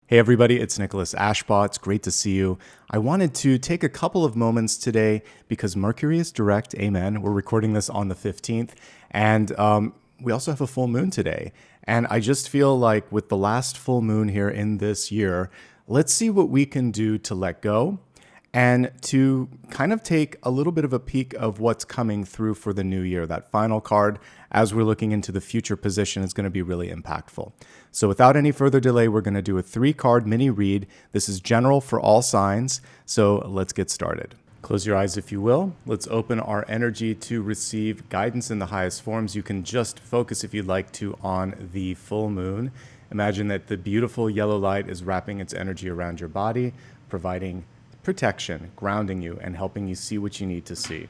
Hey everybody, it's Nicholas Ashbaugh. It's great to see you. I wanted to take a couple of moments today because Mercury is direct, amen. We're recording this on the 15th, and we also have a full moon today. And I just feel like with the last full moon here in this year, let's see what we can do to let go and to kind of take a little bit of a peek of what's coming through for the new year. That final card, as we're looking into the future position, is going to be really impactful. So without any further delay, we're going to do a 3-card mini read. This is general for all signs, so let's get started. Close your eyes if you will. Let's open our energy to receive guidance in the highest forms. You can just focus, if you'd like to, on the full moon. Imagine that the beautiful yellow light is wrapping its energy around your body, providing protection, grounding you, and helping you see what you need to see.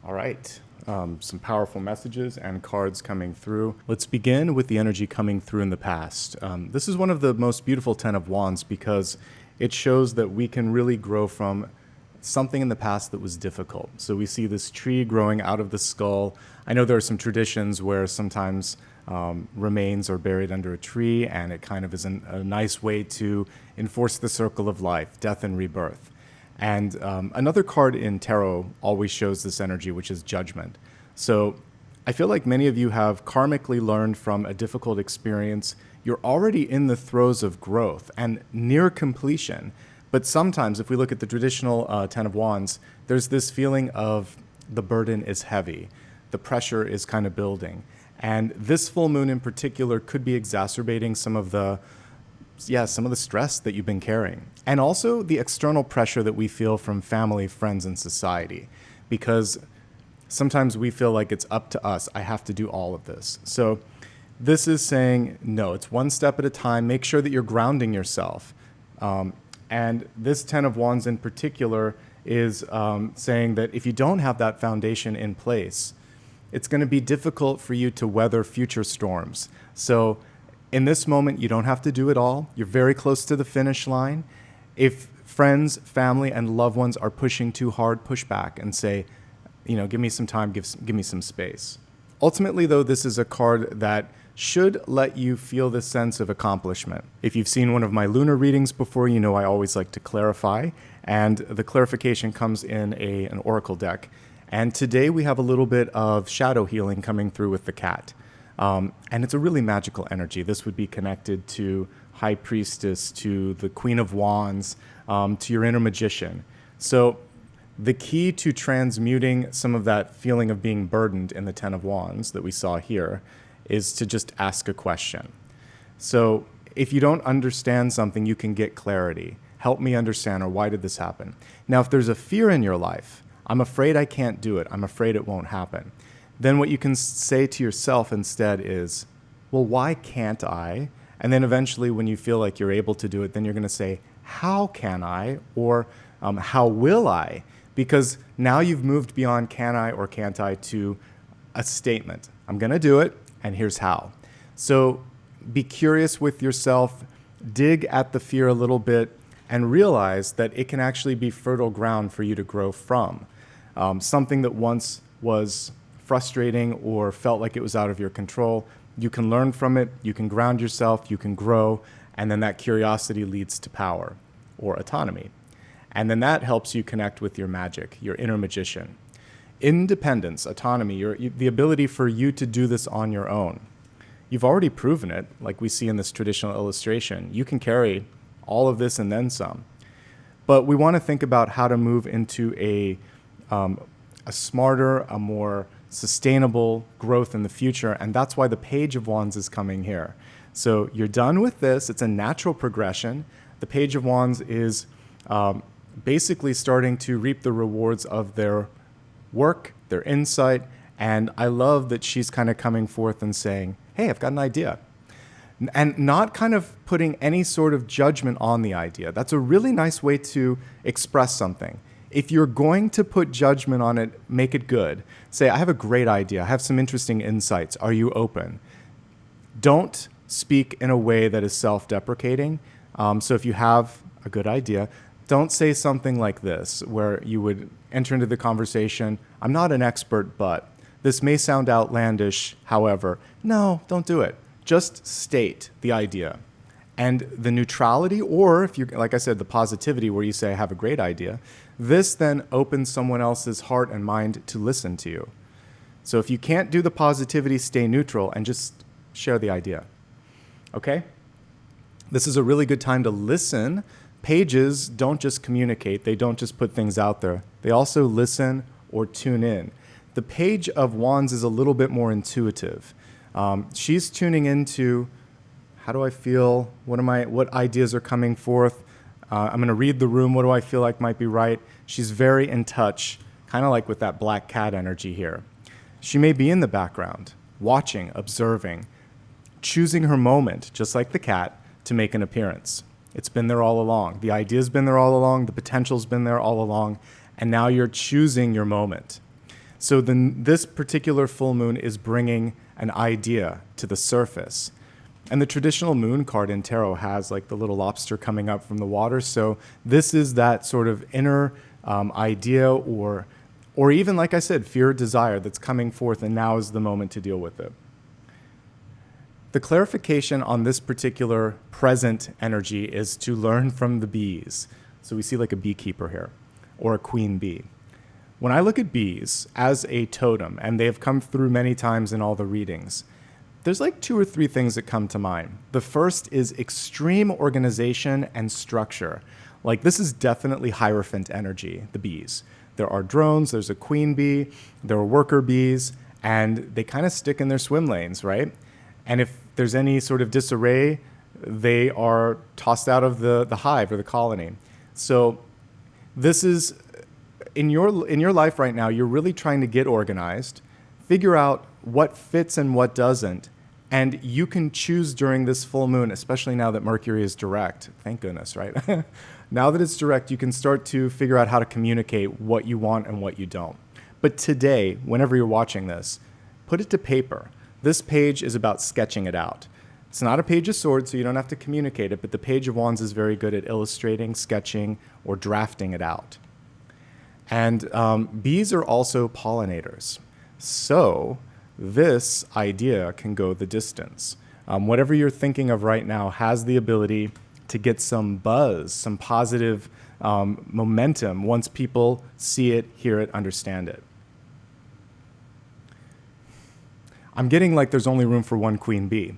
All right, some powerful messages and cards coming through. Let's begin with the energy coming through in the past. This is one of the most beautiful 10 of Wands because it shows that we can really grow from something in the past that was difficult. So we see this tree growing out of the skull. I know there are some traditions where sometimes remains are buried under a tree, and it kind of is a nice way to enforce the circle of life, death and rebirth. And another card in tarot always shows this energy, which is judgment. So I feel like many of you have karmically learned from a difficult experience. You're already in the throes of growth and near completion. But sometimes, if we look at the traditional 10 of Wands, there's this feeling of the burden is heavy. The pressure is kind of building. And this full moon in particular could be exacerbating some of the stress that you've been carrying. And also the external pressure that we feel from family, friends, and society. Because sometimes we feel like it's up to us. I have to do all of this. So this is saying, no, it's one step at a time. Make sure that you're grounding yourself. And this 10 of Wands in particular is saying that if you don't have that foundation in place, it's going to be difficult for you to weather future storms. So in this moment, you don't have to do it all. You're very close to the finish line. If friends, family, and loved ones are pushing too hard, push back and say, give me some time, give me some space. Ultimately, though, this is a card that should let you feel this sense of accomplishment. If you've seen one of my lunar readings before, you know I always like to clarify, and the clarification comes in an oracle deck. And today we have a little bit of shadow healing coming through with the cat. And it's a really magical energy. This would be connected to High Priestess, to the Queen of Wands, to your inner magician. So the key to transmuting some of that feeling of being burdened in the 10 of Wands that we saw here is to just ask a question. So if you don't understand something, you can get clarity. Help me understand, or why did this happen? Now, if there's a fear in your life, I'm afraid I can't do it. I'm afraid it won't happen. Then what you can say to yourself instead is, well, why can't I? And then eventually when you feel like you're able to do it, then you're going to say, how can I? Or how will I? Because now you've moved beyond can I or can't I to a statement. I'm going to do it, and here's how. So be curious with yourself, dig at the fear a little bit, and realize that it can actually be fertile ground for you to grow from. Something that once was frustrating or felt like it was out of your control, you can learn from it, you can ground yourself, you can grow, and then that curiosity leads to power or autonomy. And then that helps you connect with your magic, your inner magician. Independence, autonomy, the ability for you to do this on your own. You've already proven it, like we see in this traditional illustration. You can carry all of this and then some. But we want to think about how to move into a smarter, a more sustainable growth in the future, and that's why the Page of Wands is coming here. So you're done with this. It's a natural progression. The Page of Wands is basically starting to reap the rewards of their work, their insight. And I love that she's kind of coming forth and saying, hey, I've got an idea. And not kind of putting any sort of judgment on the idea. That's a really nice way to express something. If you're going to put judgment on it, make it good. Say, I have a great idea. I have some interesting insights. Are you open? Don't speak in a way that is self-deprecating. So if you have a good idea, don't say something like this, where you would enter into the conversation, I'm not an expert, but this may sound outlandish, however. No, don't do it. Just state the idea. And the neutrality, or if you, like I said, the positivity where you say, I have a great idea, this then opens someone else's heart and mind to listen to you. So if you can't do the positivity, stay neutral and just share the idea. Okay? This is a really good time to listen. Pages don't just communicate. They don't just put things out there. They also listen or tune in. The Page of Wands is a little bit more intuitive. She's tuning into, how do I feel? What ideas are coming forth? I'm going to read the room. What do I feel like might be right? She's very in touch, kind of like with that black cat energy here. She may be in the background, watching, observing, choosing her moment, just like the cat, to make an appearance. It's been there all along. The idea's been there all along. The potential's been there all along. And now you're choosing your moment. So then this particular full moon is bringing an idea to the surface. And the traditional moon card in tarot has like the little lobster coming up from the water. So this is that sort of inner idea or even, like I said, fear or desire that's coming forth, and now is the moment to deal with it. The clarification on this particular present energy is to learn from the bees. So we see like a beekeeper here, or a queen bee. When I look at bees as a totem, and they have come through many times in all the readings, there's like 2 or 3 things that come to mind. The first is extreme organization and structure. Like this is definitely Hierophant energy, the bees. There are drones, there's a queen bee, there are worker bees, and they kind of stick in their swim lanes, right? And if there's any sort of disarray, they are tossed out of the hive or the colony. So this is, in your life right now, you're really trying to get organized, figure out what fits and what doesn't, and you can choose during this full moon, especially now that Mercury is direct. Thank goodness, right? Now that it's direct, you can start to figure out how to communicate what you want and what you don't. But today, whenever you're watching this, put it to paper. This page is about sketching it out. It's not a Page of Swords, so you don't have to communicate it, but the Page of Wands is very good at illustrating, sketching, or drafting it out. And bees are also pollinators. So this idea can go the distance. Whatever you're thinking of right now has the ability to get some buzz, some positive momentum once people see it, hear it, understand it. I'm getting like there's only room for one queen bee.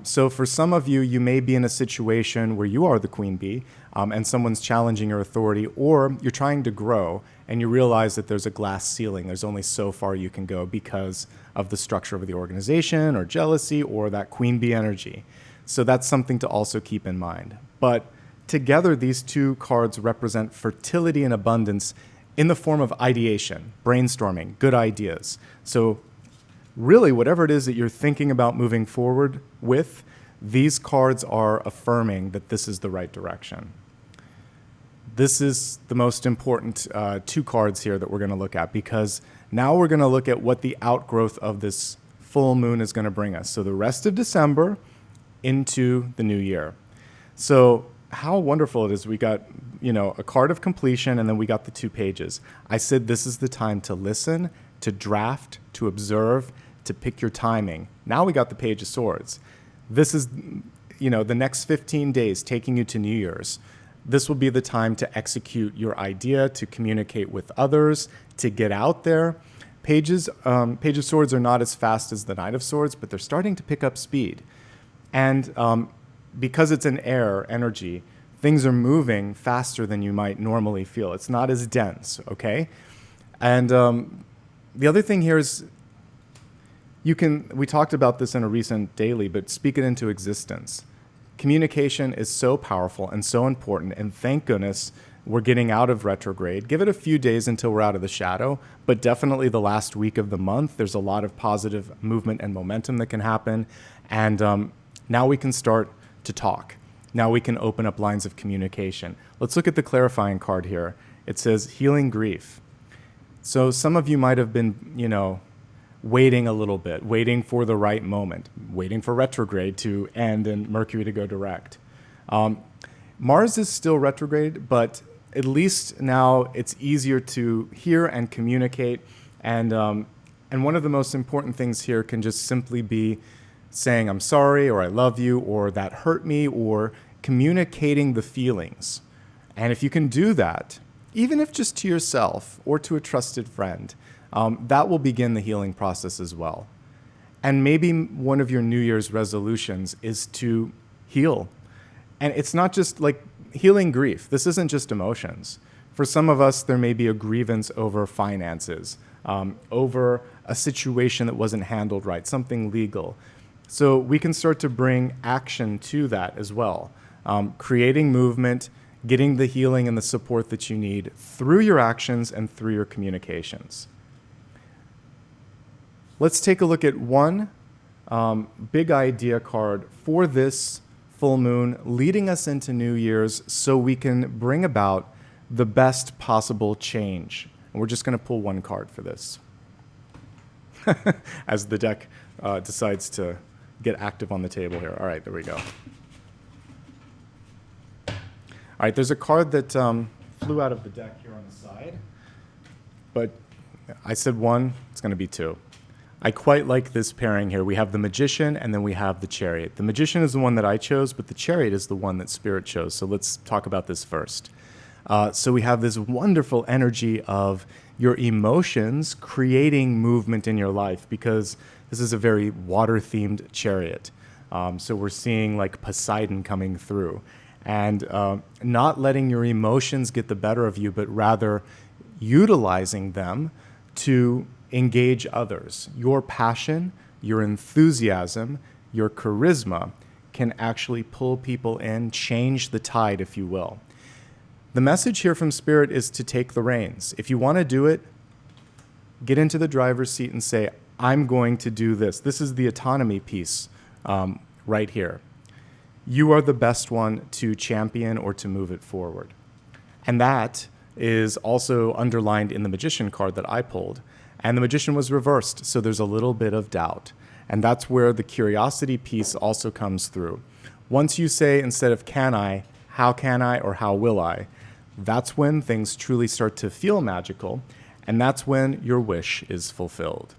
So for some of you, you may be in a situation where you are the queen bee and someone's challenging your authority, or you're trying to grow and you realize that there's a glass ceiling. There's only so far you can go because of the structure of the organization or jealousy or that queen bee energy. So that's something to also keep in mind. But together, these 2 cards represent fertility and abundance in the form of ideation, brainstorming, good ideas. So really, whatever it is that you're thinking about moving forward with, these cards are affirming that this is the right direction. This is the most important 2 cards here that we're going to look at, because now we're going to look at what the outgrowth of this full moon is going to bring us. So the rest of December into the new year. So how wonderful it is. We got, a card of completion, and then we got the 2 pages. I said this is the time to listen, to draft, to observe, to pick your timing. Now we got the Page of Swords. This is, the next 15 days taking you to New Year's. This will be the time to execute your idea, to communicate with others, to get out there. Page of Swords are not as fast as the Knight of Swords, but they're starting to pick up speed. And because it's an air energy, things are moving faster than you might normally feel. It's not as dense, okay? And the other thing here is we talked about this in a recent daily, but speak it into existence. Communication is so powerful and so important, and thank goodness We're getting out of retrograde. Give it a few days until we're out of the shadow, but definitely the last week of the month, there's a lot of positive movement and momentum that can happen. And now we can start to talk. Now we can open up lines of communication. Let's look at the clarifying card here. It says healing grief. So some of you might have been, waiting a little bit, waiting for the right moment, waiting for retrograde to end and Mercury to go direct. Mars is still retrograde, but at least now it's easier to hear and communicate. And one of the most important things here can just simply be saying, I'm sorry, or I love you, or that hurt me, or communicating the feelings. And if you can do that, even if just to yourself or to a trusted friend, that will begin the healing process as well. And maybe one of your New Year's resolutions is to heal. And it's not just like healing grief. This isn't just emotions. For some of us, there may be a grievance over finances, over a situation that wasn't handled right, something legal. So we can start to bring action to that as well. Creating movement, getting the healing and the support that you need through your actions and through your communications. Let's take a look at one big idea card for this full moon leading us into New Year's so we can bring about the best possible change. And we're just going to pull one card for this as the deck decides to get active on the table here. All right, there we go. All right, there's a card that flew out of the deck here on the side, but I said one, it's going to be two. I quite like this pairing here. We have the Magician and then we have the Chariot. The Magician is the one that I chose, but the Chariot is the one that Spirit chose. So let's talk about this first. So we have this wonderful energy of your emotions creating movement in your life because this is a very water-themed chariot. So we're seeing like Poseidon coming through and not letting your emotions get the better of you, but rather utilizing them to engage others. Your passion, your enthusiasm, your charisma can actually pull people in, change the tide, if you will. The message here from Spirit is to take the reins. If you want to do it, get into the driver's seat and say, I'm going to do this. This is the autonomy piece right here. You are the best one to champion or to move it forward. And that is also underlined in the Magician card that I pulled. And the Magician was reversed, so there's a little bit of doubt. And that's where the curiosity piece also comes through. Once you say, instead of can I, how can I, or how will I, that's when things truly start to feel magical, and that's when your wish is fulfilled.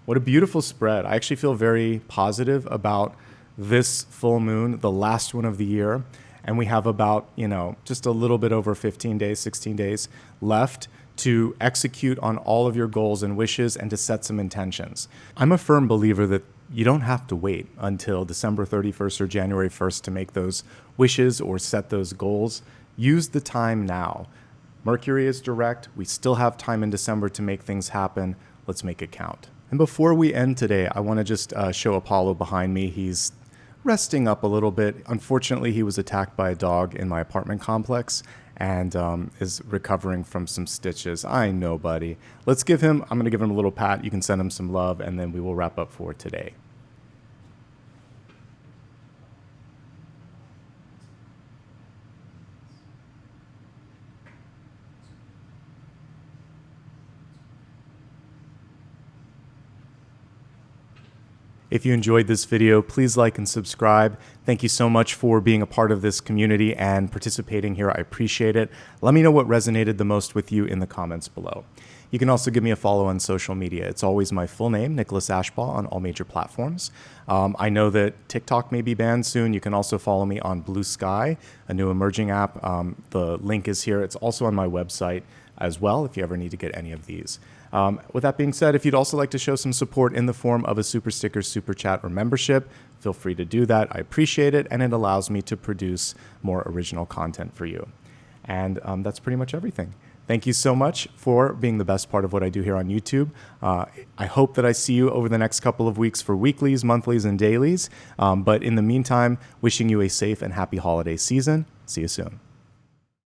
What a beautiful spread. I actually feel very positive about this full moon, the last one of the year, and we have about, just a little bit over 15 days, 16 days left to execute on all of your goals and wishes and to set some intentions. I'm a firm believer that you don't have to wait until December 31st or January 1st to make those wishes or set those goals. Use the time now. Mercury is direct. We still have time in December to make things happen. Let's make it count. And before we end today, I want to just show Apollo behind me. He's resting up a little bit. Unfortunately, he was attacked by a dog in my apartment complex and is recovering from some stitches. I know, buddy. I'm going to give him a little pat. You can send him some love, and then we will wrap up for today. If you enjoyed this video, please like and subscribe. Thank you so much for being a part of this community and participating here. I appreciate it. Let me know what resonated the most with you in the comments below. You can also give me a follow on social media. It's always my full name, Nicholas Ashbaugh, on all major platforms. I know that TikTok may be banned soon. You can also follow me on Blue Sky, a new emerging app. The link is here. It's also on my website as well if you ever need to get any of these. With that being said, if you'd also like to show some support in the form of a super sticker, super chat, or membership, feel free to do that. I appreciate it, and it allows me to produce more original content for you. And that's pretty much everything. Thank you so much for being the best part of what I do here on YouTube. I hope that I see you over the next couple of weeks for weeklies, monthlies, and dailies. But in the meantime, wishing you a safe and happy holiday season. See you soon.